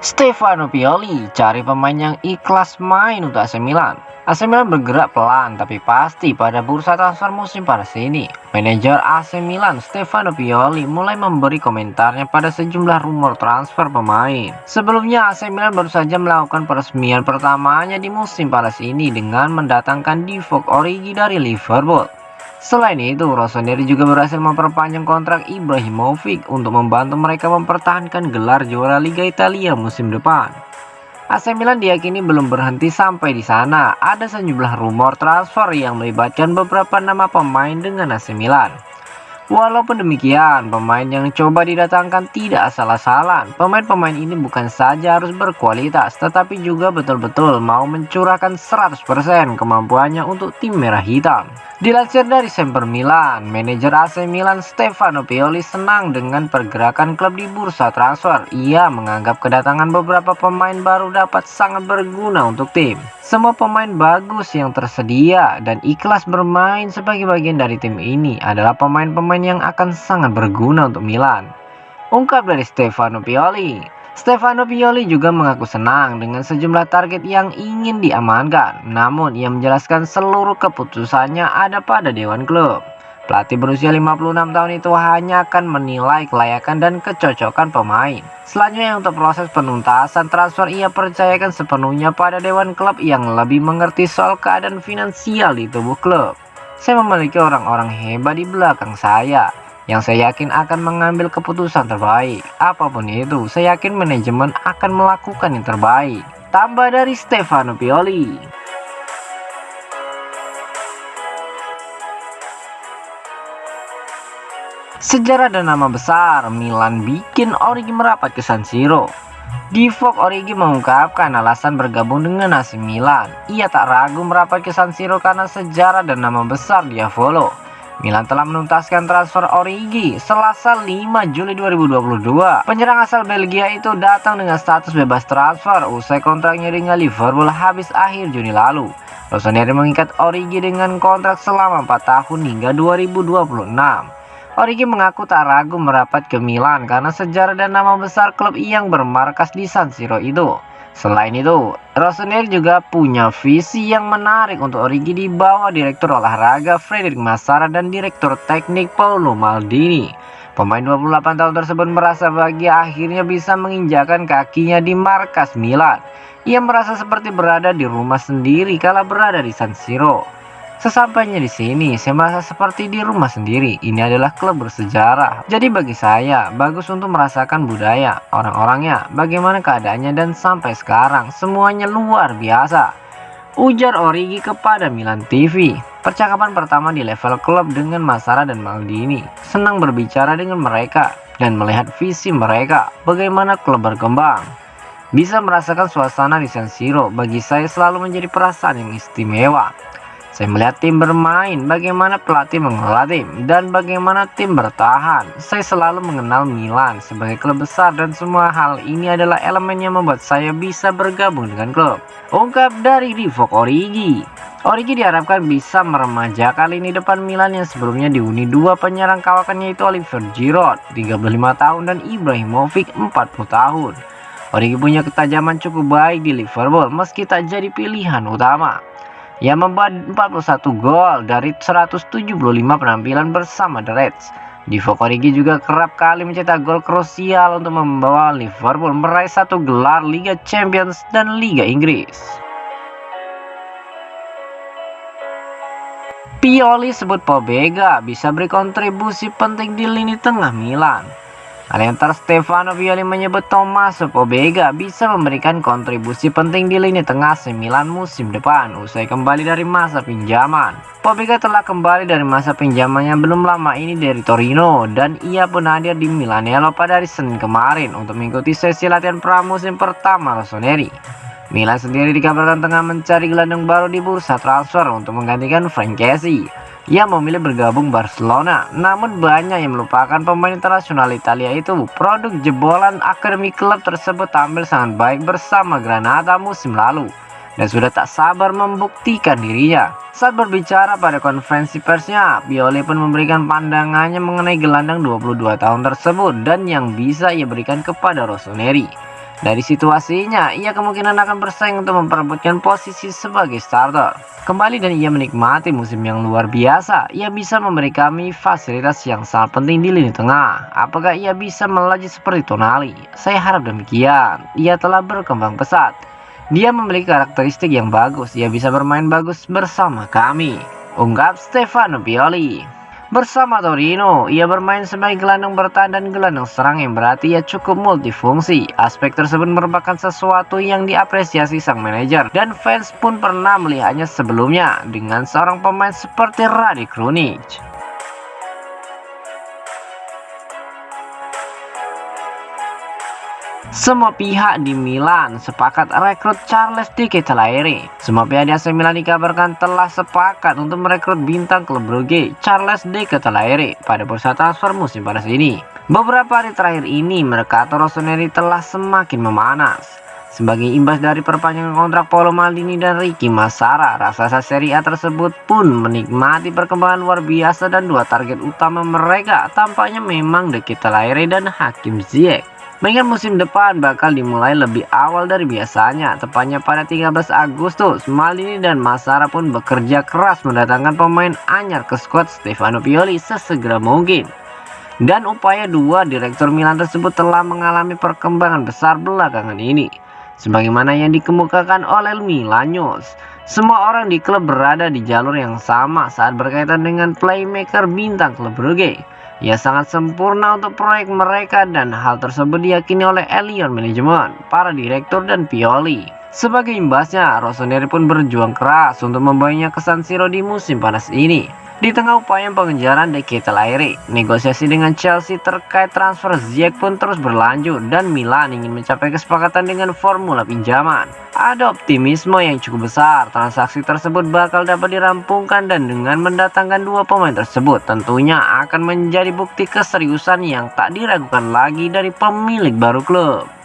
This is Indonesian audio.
Stefano Pioli cari pemain yang ikhlas main untuk AC Milan. AC Milan bergerak pelan tapi pasti pada bursa transfer musim panas ini. Manajer AC Milan Stefano Pioli mulai memberi komentarnya pada sejumlah rumor transfer pemain. Sebelumnya AC Milan baru saja melakukan peresmian pertamanya di musim panas ini dengan mendatangkan Divock Origi dari Liverpool. Selain itu, Rossoneri juga berhasil memperpanjang kontrak Ibrahimovic untuk membantu mereka mempertahankan gelar juara Liga Italia musim depan. AC Milan diyakini belum berhenti sampai di sana. Ada sejumlah rumor transfer yang melibatkan beberapa nama pemain dengan AC Milan. Walaupun demikian, pemain yang coba didatangkan tidak asal-asalan. Pemain-pemain ini bukan saja harus berkualitas, tetapi juga betul-betul mau mencurahkan 100% kemampuannya untuk tim merah hitam. Dilansir dari Semper Milan, manajer AC Milan Stefano Pioli senang dengan pergerakan klub di bursa transfer. Ia menganggap kedatangan beberapa pemain baru dapat sangat berguna untuk tim. Semua pemain bagus yang tersedia dan ikhlas bermain sebagai bagian dari tim ini adalah pemain-pemain yang akan sangat berguna untuk Milan, ungkap dari Stefano Pioli. Stefano Pioli juga mengaku senang dengan sejumlah target yang ingin diamankan, namun ia menjelaskan seluruh keputusannya ada pada dewan klub. Pelatih berusia 56 tahun itu hanya akan menilai kelayakan dan kecocokan pemain. Selanjutnya untuk proses penuntasan transfer ia percayakan sepenuhnya pada dewan klub yang lebih mengerti soal keadaan finansial di tubuh klub. Saya memiliki orang-orang hebat di belakang saya yang saya yakin akan mengambil keputusan terbaik. Apapun itu, saya yakin manajemen akan melakukan yang terbaik, tambah dari Stefano Pioli. Sejarah dan nama besar, Milan bikin Origi merapat ke San Siro. Divock Origi mengungkapkan alasan bergabung dengan AC Milan. Ia tak ragu merapat ke San Siro karena sejarah dan nama besar dia follow. Milan telah menuntaskan transfer Origi Selasa 5 Juli 2022. Penyerang asal Belgia itu datang dengan status bebas transfer usai kontraknya dengan Liverpool habis akhir Juni lalu. Rossoneri mengikat Origi dengan kontrak selama 4 tahun hingga 2026. Origi mengaku tak ragu merapat ke Milan karena sejarah dan nama besar klub yang bermarkas di San Siro itu. Selain itu, Rossoneri juga punya visi yang menarik untuk Origi di bawah Direktur Olahraga Frederick Massara dan Direktur Teknik Paolo Maldini. Pemain 28 tahun tersebut merasa bahagia akhirnya bisa menginjakan kakinya di markas Milan. Ia merasa seperti berada di rumah sendiri kala berada di San Siro. Sesampainya di sini, saya merasa seperti di rumah sendiri. Ini adalah klub bersejarah. Jadi bagi saya, bagus untuk merasakan budaya, orang-orangnya, bagaimana keadaannya dan sampai sekarang, semuanya luar biasa, ujar Origi kepada Milan TV. Percakapan pertama di level klub dengan Massara dan Maldini. Senang berbicara dengan mereka dan melihat visi mereka, bagaimana klub berkembang. Bisa merasakan suasana di San Siro, bagi saya selalu menjadi perasaan yang istimewa. Saya melihat tim bermain, bagaimana pelatih mengelola tim, dan bagaimana tim bertahan. Saya selalu mengenal Milan sebagai klub besar dan semua hal ini adalah elemen yang membuat saya bisa bergabung dengan klub, ungkap dari Divock Origi. Origi diharapkan bisa meremajakan lini depan Milan yang sebelumnya dihuni dua penyerang kawakannya yaitu Oliver Giroud 35 tahun dan Ibrahimovic 40 tahun. Origi punya ketajaman cukup baik di Liverpool meski tak jadi pilihan utama. Ia membuat 41 gol dari 175 penampilan bersama The Reds. Divock Origi juga kerap kali mencetak gol krusial untuk membawa Liverpool meraih 1 gelar Liga Champions dan Liga Inggris. Pioli sebut Pobega bisa beri kontribusi penting di lini tengah Milan. Aliantar Stefano Pioli menyebut Tommaso Pobega bisa memberikan kontribusi penting di lini tengah AC Milan musim depan usai kembali dari masa pinjaman. Pobega telah kembali dari masa pinjamannya belum lama ini dari Torino dan ia pun hadir di Milanello pada hari Senin kemarin untuk mengikuti sesi latihan pramusim pertama Rossoneri. Milan sendiri dikabarkan tengah mencari gelandang baru di bursa transfer untuk menggantikan Frank Kessie yang memilih bergabung Barcelona. Namun banyak yang melupakan pemain internasional Italia itu. Produk jebolan akademi klub tersebut tampil sangat baik bersama Granada musim lalu dan sudah tak sabar membuktikan dirinya. Saat berbicara pada konferensi persnya, Pioli pun memberikan pandangannya mengenai gelandang 22 tahun tersebut dan yang bisa ia berikan kepada Rossoneri. Dari situasinya, ia kemungkinan akan bersaing untuk memperebutkan posisi sebagai starter kembali dan ia menikmati musim yang luar biasa. Ia bisa memberi kami fasilitas yang sangat penting di lini tengah. Apakah ia bisa melaju seperti Tonali? Saya harap demikian. Ia telah berkembang pesat. Dia memiliki karakteristik yang bagus. Ia bisa bermain bagus bersama kami, ungkap Stefano Pioli. Bersama Torino, ia bermain sebagai gelandang bertahan dan gelandang serang yang berarti ia cukup multifungsi. Aspek tersebut merupakan sesuatu yang diapresiasi sang manajer dan fans pun pernah melihatnya sebelumnya dengan seorang pemain seperti Rade Krunic. Semua pihak di Milan sepakat rekrut Charles De Ketelaere. Semua pihak di AC Milan dikabarkan telah sepakat untuk merekrut bintang klub Brugge Charles De Ketelaere pada bursa transfer musim panas ini. Beberapa hari terakhir ini Mercato Rossoneri telah semakin memanas. Sebagai imbas dari perpanjangan kontrak Paolo Maldini dan Ricky Massara, raksasa Serie A tersebut pun menikmati perkembangan luar biasa dan dua target utama mereka tampaknya memang De Ketelaere dan Hakim Ziyech. Mengingat musim depan bakal dimulai lebih awal dari biasanya, tepatnya pada 13 Agustus, Maldini dan Massara pun bekerja keras mendatangkan pemain anyar ke skuad Stefano Pioli sesegera mungkin. Dan upaya dua direktur Milan tersebut telah mengalami perkembangan besar belakangan ini. Sebagaimana yang dikemukakan oleh Milan News, semua orang di klub berada di jalur yang sama saat berkaitan dengan playmaker bintang klub Brugge. Ia sangat sempurna untuk proyek mereka dan hal tersebut diyakini oleh Lyon Manajemen, para direktur dan Pioli. Sebagai imbasnya, Rossoneri pun berjuang keras untuk membawanya ke San Siro di musim panas ini. Di tengah upaya pengejaran De Ketelaere, negosiasi dengan Chelsea terkait transfer Ziyech pun terus berlanjut dan Milan ingin mencapai kesepakatan dengan formula pinjaman. Ada optimisme yang cukup besar transaksi tersebut bakal dapat dirampungkan dan dengan mendatangkan dua pemain tersebut tentunya akan menjadi bukti keseriusan yang tak diragukan lagi dari pemilik baru klub.